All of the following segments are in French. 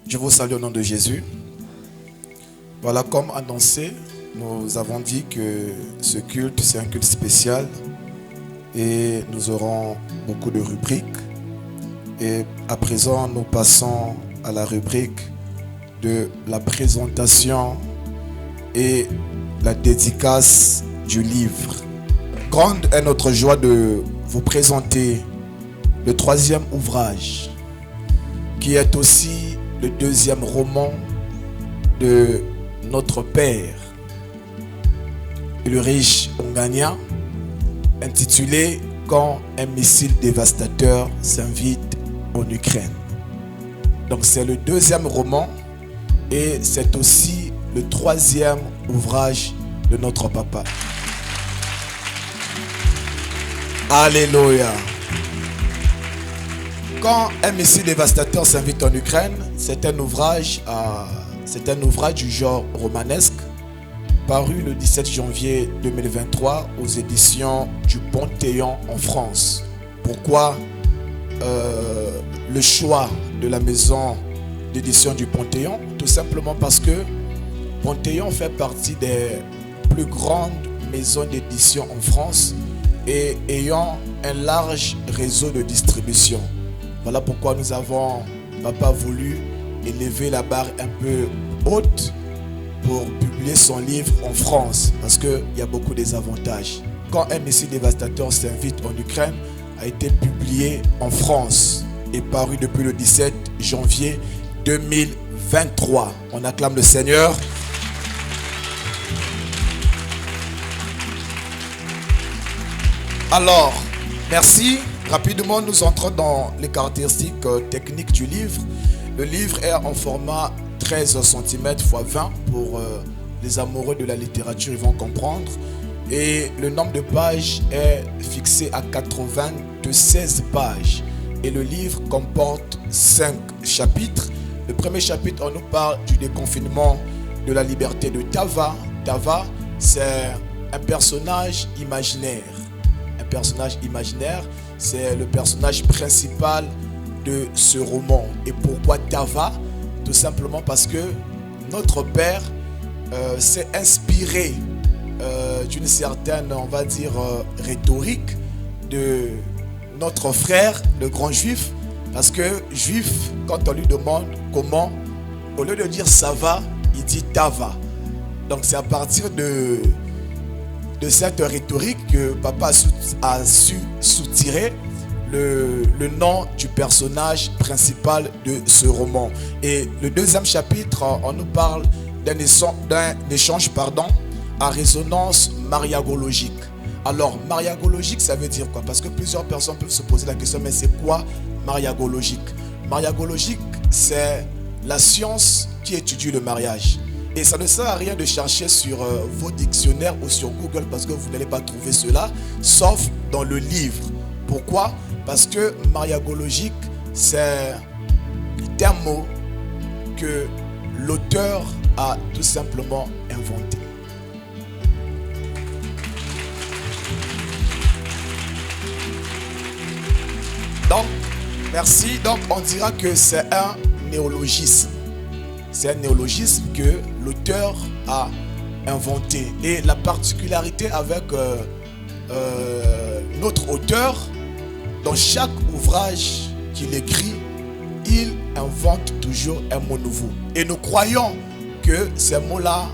Je vous salue au nom de Jésus. Voilà, comme annoncé, nous avons dit que ce culte, c'est un culte spécial et nous aurons beaucoup de rubriques. Et à présent, nous passons à la rubrique de la présentation et la dédicace du livre. Grande est notre joie de vous présenter le 3e ouvrage, qui est aussi le 2e roman de notre père, Ulrich Ongania, intitulé « Quand un missile dévastateur s'invite en Ukraine ». Donc c'est le 2e roman et c'est aussi le 3e ouvrage de notre papa. Alléluia. Quand un missile dévastateur s'invite en Ukraine, c'est un ouvrage du genre romanesque, paru le 17 janvier 2023 aux éditions du Panthéon en France. Pourquoi le choix de la maison d'édition du Panthéon? Tout simplement parce que Panthéon fait partie des plus grandes maisons d'édition en France et ayant un large réseau de distribution. Voilà pourquoi nous avons, papa, voulu élever la barre un peu haute pour publier son livre en France, parce qu'il y a beaucoup désavantages. Quand un missile dévastateur s'invite en Ukraine a été publié en France et paru depuis le 17 janvier 2023. On acclame le Seigneur. Alors, merci. Rapidement, nous entrons dans les caractéristiques techniques du livre. Le livre est en format 13 cm x 20 pour les amoureux de la littérature, ils vont comprendre. Et le nombre de pages est fixé à 96 pages. Et le livre comporte 5 chapitres. Le premier chapitre, on nous parle du déconfinement de la liberté de Tava. Tava, c'est un personnage imaginaire. Un personnage imaginaire, c'est le personnage principal de ce roman. Et pourquoi Tava? Tout simplement parce que notre père s'est inspiré d'une certaine, on va dire, rhétorique de notre frère, le grand juif. Parce que juif, quand on lui demande comment, au lieu de dire ça va, il dit Tava. Donc c'est à partir de cette rhétorique que papa a su soutirer le nom du personnage principal de ce roman. Et le 2e chapitre, on nous parle d'un échange à résonance mariagologique. Alors, mariagologique, ça veut dire quoi? Parce que plusieurs personnes peuvent se poser la question, mais c'est quoi mariagologique? Mariagologique, c'est la science qui étudie le mariage. Et ça ne sert à rien de chercher sur vos dictionnaires ou sur Google parce que vous n'allez pas trouver cela, sauf dans le livre. Pourquoi? Parce que mariagologique, c'est un mot que l'auteur a tout simplement inventé. Donc, merci. Donc, on dira que c'est un néologisme. C'est un néologisme que l'auteur a inventé. Et la particularité avec notre auteur, dans chaque ouvrage qu'il écrit, il invente toujours un mot nouveau. Et nous croyons que ces mots-là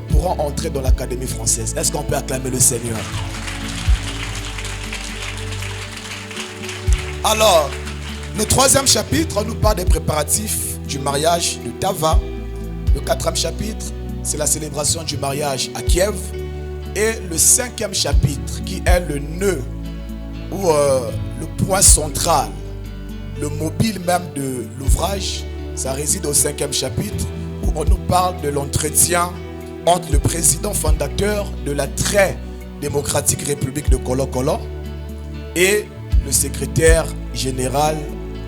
pourront entrer dans l'Académie française. Est-ce qu'on peut acclamer le Seigneur? Alors, le 3e chapitre, on nous parle des préparatifs du mariage de Tava. Le 4e chapitre, c'est la célébration du mariage à Kiev. Et le 5e chapitre, qui est le nœud ou le point central, le mobile même de l'ouvrage, ça réside au 5e chapitre où on nous parle de l'entretien entre le président fondateur de la très démocratique République de Colo-Colo et le secrétaire général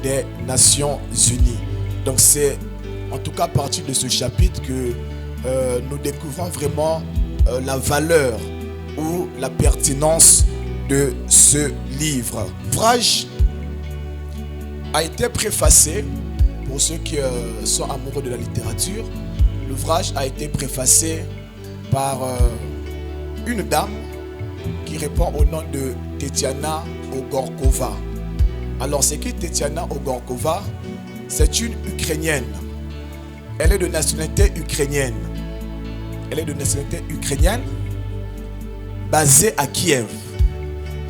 des Nations Unies. Donc c'est en tout cas à partir de ce chapitre que nous découvrons vraiment la valeur ou la pertinence de ce livre. L'ouvrage a été préfacé pour ceux qui sont amoureux de la littérature, l'ouvrage a été préfacé par une dame qui répond au nom de Tetiana Ogorkova. Alors, c'est qui Tetiana Ogorkova? C'est une Ukrainienne. Elle est de nationalité ukrainienne. Elle est de nationalité ukrainienne, basée à Kiev.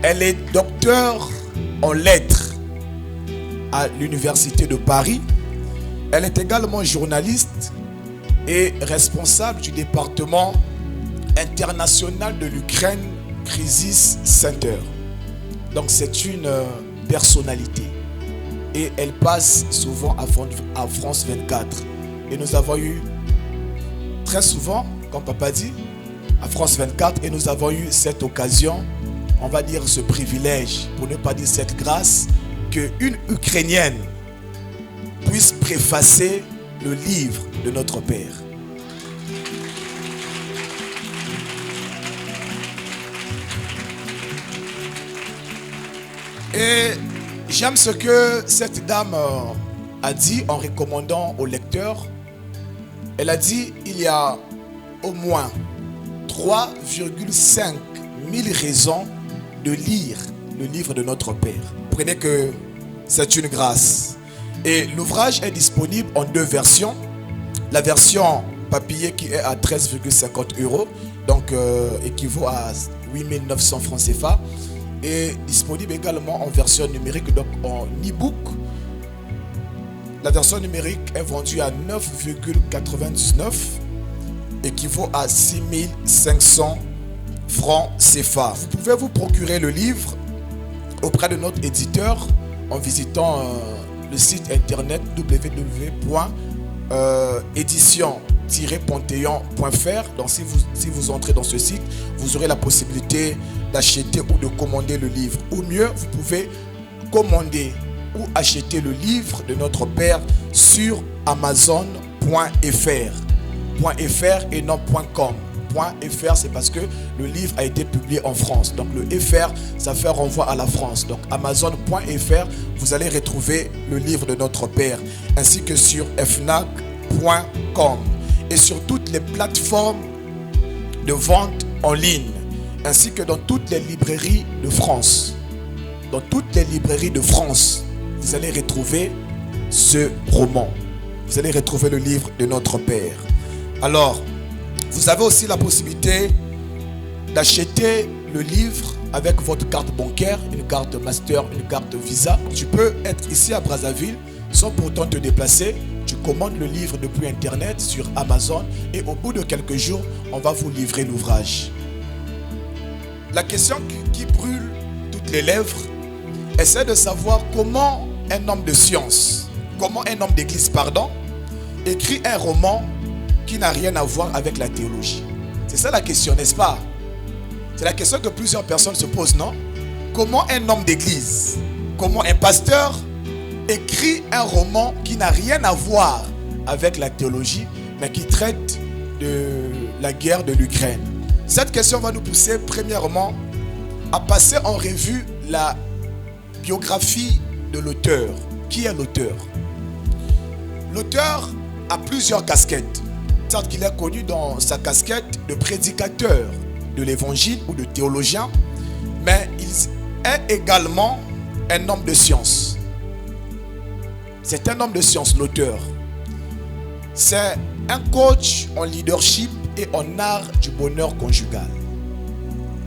Elle est docteure en lettres à l'université de Paris. Elle est également journaliste et responsable du département international de l'Ukraine Crisis Center. Donc c'est une personnalité et elle passe souvent à France 24. Et nous avons eu très souvent, comme papa dit, à France 24, et nous avons eu cette occasion, on va dire ce privilège, pour ne pas dire cette grâce, qu'une Ukrainienne puisse préfacer le livre de notre Père. Et j'aime ce que cette dame a dit en recommandant au lecteur. Elle a dit, il y a au moins 3,5 000 raisons de lire le livre de notre Père. Comprenez que c'est une grâce. Et l'ouvrage est disponible en deux versions. La version papier qui est à 13,50 €, donc équivaut à 8 900 francs CFA. Et disponible également en version numérique, donc en e-book. La version numérique est vendue à 9,99, équivaut à 6 500 francs CFA. Vous pouvez vous procurer le livre auprès de notre éditeur en visitant le site internet www.édition-panthéon.fr. Donc si vous entrez dans ce site, vous aurez la possibilité d'acheter ou de commander le livre. Ou mieux, vous pouvez commander ou acheter le livre de notre Père sur amazon.fr. .fr et non .com. .fr, c'est parce que le livre a été publié en France. Donc le FR, ça fait renvoi à la France. Donc amazon.fr, vous allez retrouver le livre de notre Père, ainsi que sur fnac.com et sur toutes les plateformes de vente en ligne, ainsi que dans toutes les librairies de France. Dans toutes les librairies de France, vous allez retrouver ce roman. Vous allez retrouver le livre de notre Père. Alors, vous avez aussi la possibilité d'acheter le livre avec votre carte bancaire, une carte Master, une carte Visa. Tu peux être ici à Brazzaville sans pourtant te déplacer. Tu commandes le livre depuis Internet sur Amazon et au bout de quelques jours, on va vous livrer l'ouvrage. La question qui brûle toutes les lèvres, c'est de savoir comment un homme de science, comment un homme d'église, écrit un roman qui n'a rien à voir avec la théologie. C'est ça la question, n'est-ce pas? C'est la question que plusieurs personnes se posent, non? Comment un homme d'église, comment un pasteur écrit un roman qui n'a rien à voir avec la théologie, mais qui traite de la guerre de l'Ukraine? Cette question va nous pousser premièrement à passer en revue la biographie de l'auteur. Qui est l'auteur? L'auteur a plusieurs casquettes. Certes qu'il est connu dans sa casquette de prédicateur de l'évangile ou de théologien, mais il est également un homme de science. C'est un homme de science, l'auteur. C'est un coach en leadership et en art du bonheur conjugal.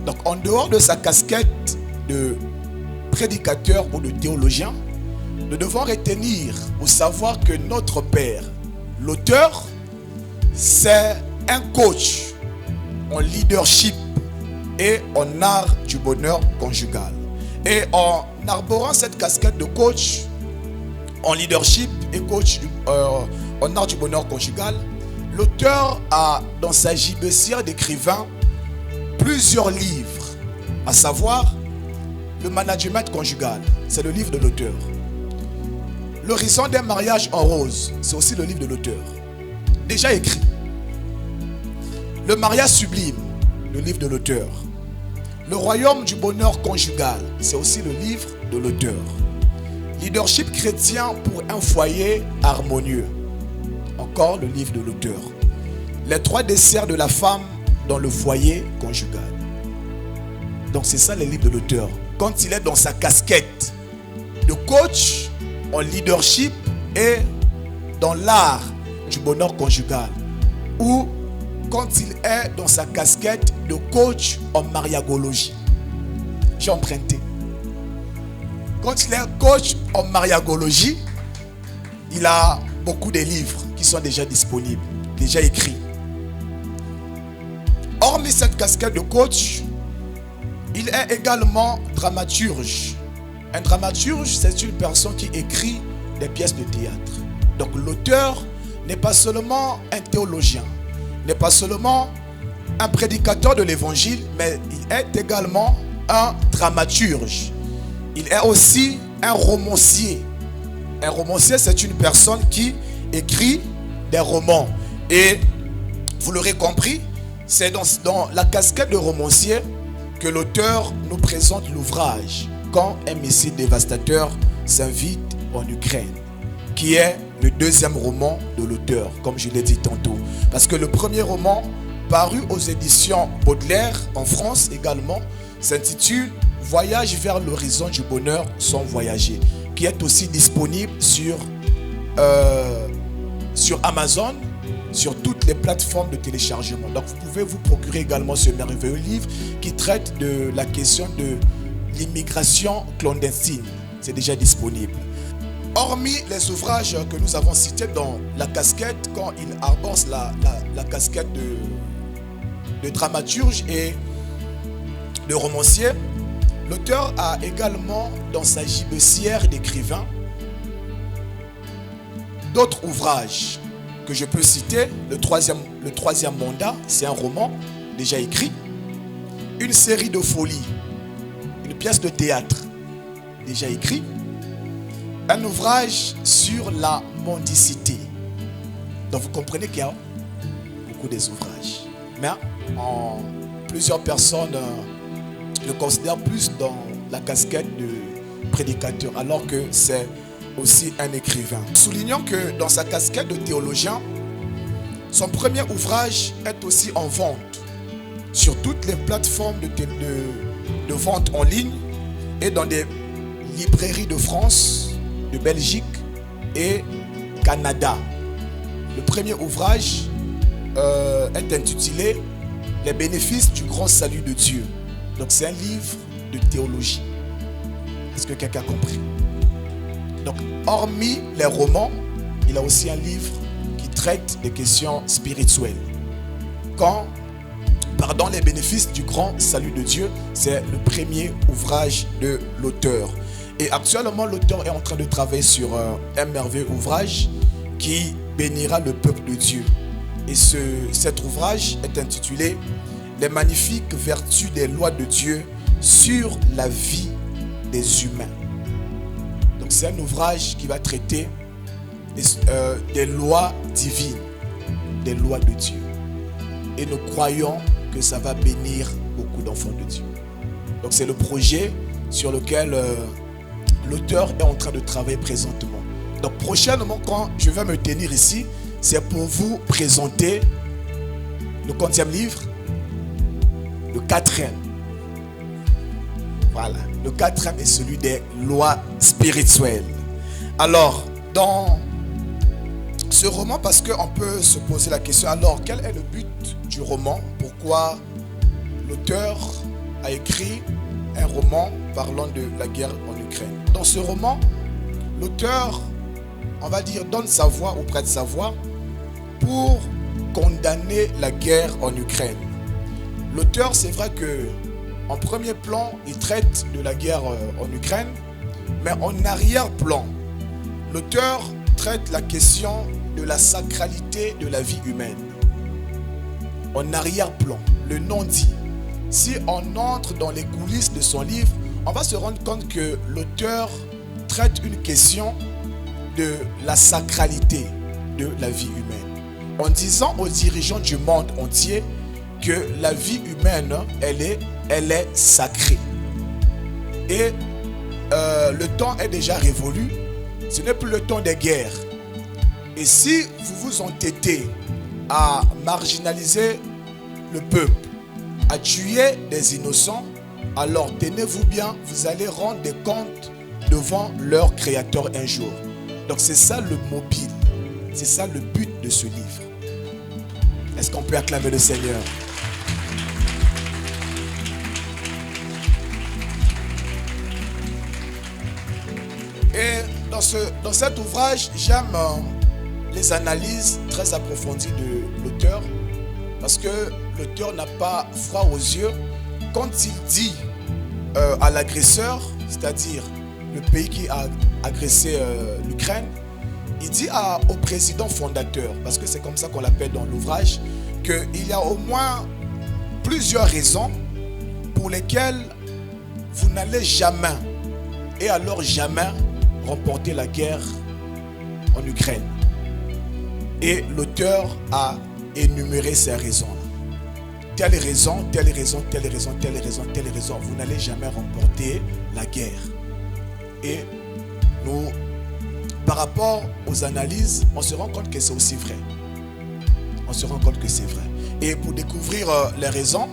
Donc en dehors de sa casquette de prédicateur ou de théologien, nous devons retenir ou savoir que notre Père, l'auteur, c'est un coach en leadership et en art du bonheur conjugal. Et en arborant cette casquette de coach en leadership et coach en art du bonheur conjugal, l'auteur a dans sa gibecière d'écrivain plusieurs livres, à savoir le management conjugal, c'est le livre de l'auteur. L'horizon d'un mariage en rose, c'est aussi le livre de l'auteur. Déjà écrit. Le mariage sublime, le livre de l'auteur. Le royaume du bonheur conjugal, c'est aussi le livre de l'auteur. Leadership chrétien pour un foyer harmonieux. Encore le livre de l'auteur. Les 3 desserts de la femme dans le foyer conjugal. Donc c'est ça le livre de l'auteur. Quand il est dans sa casquette de coach en leadership et dans l'art du bonheur conjugal. Ou quand il est dans sa casquette de coach en mariagologie. J'ai emprunté. Quand il est coach en mariagologie, il a beaucoup de livres qui sont déjà disponibles, déjà écrits. Hormis cette casquette de coach, il est également dramaturge. Un dramaturge, c'est une personne qui écrit des pièces de théâtre. Donc l'auteur n'est pas seulement un théologien, n'est pas seulement un prédicateur de l'évangile, mais il est également un dramaturge. Il est aussi un romancier. Un romancier, c'est une personne qui écrit des romans. Et vous l'aurez compris, c'est dans la casquette de romancier que l'auteur nous présente l'ouvrage « Quand un missile dévastateur s'invite en Ukraine », qui est le 2e roman de l'auteur, comme je l'ai dit tantôt. Parce que le premier roman, paru aux éditions Baudelaire, en France également, s'intitule « Voyage vers l'horizon du bonheur sans voyager », qui est aussi disponible sur Amazon, sur toutes les plateformes de téléchargement. Donc vous pouvez vous procurer également ce merveilleux livre qui traite de la question de l'immigration clandestine. C'est déjà disponible. Hormis les ouvrages que nous avons cités dans la casquette, quand il arbore la casquette de dramaturge et de romancier, l'auteur a également dans sa gibecière d'écrivain d'autres ouvrages que je peux citer. Le troisième mandat, c'est un roman déjà écrit. Une série de folies, une pièce de théâtre déjà écrit. Un ouvrage sur la mendicité. Donc vous comprenez qu'il y a beaucoup des ouvrages. Mais plusieurs personnes le considèrent plus dans la casquette de prédicateur, alors que c'est aussi un écrivain. Soulignons que dans sa casquette de théologien, son premier ouvrage est aussi en vente sur toutes les plateformes de vente en ligne et dans des librairies de France, de Belgique et Canada. Le premier ouvrage est intitulé « Les bénéfices du grand salut de Dieu ». Donc c'est un livre de théologie. Est-ce que quelqu'un a compris? Donc hormis les romans, il a aussi un livre qui traite des questions spirituelles. Pardon, les bénéfices du grand salut de Dieu, c'est le premier ouvrage de l'auteur. Et actuellement, l'auteur est en train de travailler sur un merveilleux ouvrage qui bénira le peuple de Dieu. Et cet ouvrage est intitulé « Les magnifiques vertus des lois de Dieu sur la vie des humains ». Donc c'est un ouvrage qui va traiter des lois divines, des lois de Dieu. Et nous croyons que ça va bénir beaucoup d'enfants de Dieu. Donc c'est le projet sur lequel l'auteur est en train de travailler présentement. Donc prochainement, quand je vais me tenir ici, c'est pour vous présenter le 40e livre, le 4e. Voilà, le 4e est celui des lois spirituelles. Alors, dans ce roman, parce qu'on peut se poser la question, alors quel est le but du roman? Pourquoi l'auteur a écrit un roman parlant de la guerre en Ukraine? Dans ce roman, l'auteur, on va dire, donne sa voix ou prête sa voix pour condamner la guerre en Ukraine. L'auteur, c'est vrai que en premier plan, il traite de la guerre en Ukraine, mais en arrière-plan, l'auteur traite la question de la sacralité de la vie humaine. En arrière-plan, le non-dit. Si on entre dans les coulisses de son livre, on va se rendre compte que l'auteur traite une question de la sacralité de la vie humaine. En disant aux dirigeants du monde entier que la vie humaine, elle est sacrée. Et le temps est déjà révolu. Ce n'est plus le temps des guerres. Et si vous vous entêtez à marginaliser le peuple, à tuer des innocents, alors tenez-vous bien, vous allez rendre des comptes devant leur créateur un jour. Donc c'est ça le mobile, c'est ça le but de ce livre. Est-ce qu'on peut acclamer le Seigneur? Et dans cet ouvrage, j'aime les analyses très approfondies de l'auteur, parce que l'auteur n'a pas froid aux yeux quand il dit à l'agresseur, c'est-à-dire le pays qui a agressé l'Ukraine, il dit au président fondateur, parce que c'est comme ça qu'on l'appelle dans l'ouvrage, qu'il y a au moins plusieurs raisons pour lesquelles vous n'allez jamais, et alors jamais, remporter la guerre en Ukraine. Et l'auteur a énuméré ces raisons. Telle raison, telle raison, telle raison, telle raison, telle raison, vous n'allez jamais remporter la guerre. Et nous, par rapport aux analyses, on se rend compte que c'est aussi vrai. On se rend compte que c'est vrai. Et pour découvrir les raisons,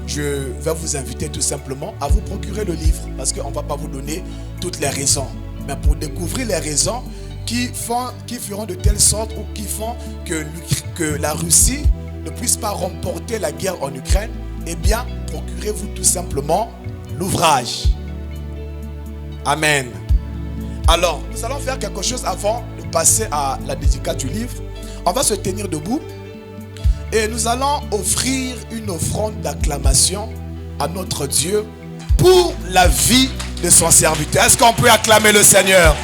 je vais vous inviter tout simplement à vous procurer le livre, parce qu'on ne va pas vous donner toutes les raisons. Mais pour découvrir les raisons qui feront de telle sorte ou qui font que la Russie ne puisse pas remporter la guerre en Ukraine, eh bien, procurez-vous tout simplement l'ouvrage. Amen. Alors, nous allons faire quelque chose avant de passer à la dédicace du livre. On va se tenir debout et nous allons offrir une offrande d'acclamation à notre Dieu pour la vie de son serviteur. Est-ce qu'on peut acclamer le Seigneur?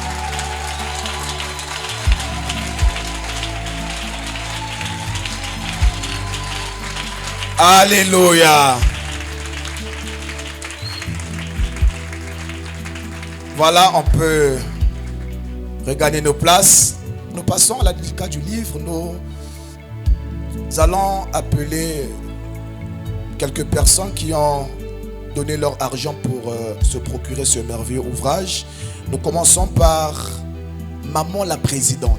Alléluia. Voilà, on peut regagner nos places. Nous passons à la dédicace du livre. Nous allons appeler quelques personnes qui ont donné leur argent pour se procurer ce merveilleux ouvrage. Nous commençons par Maman la Présidente.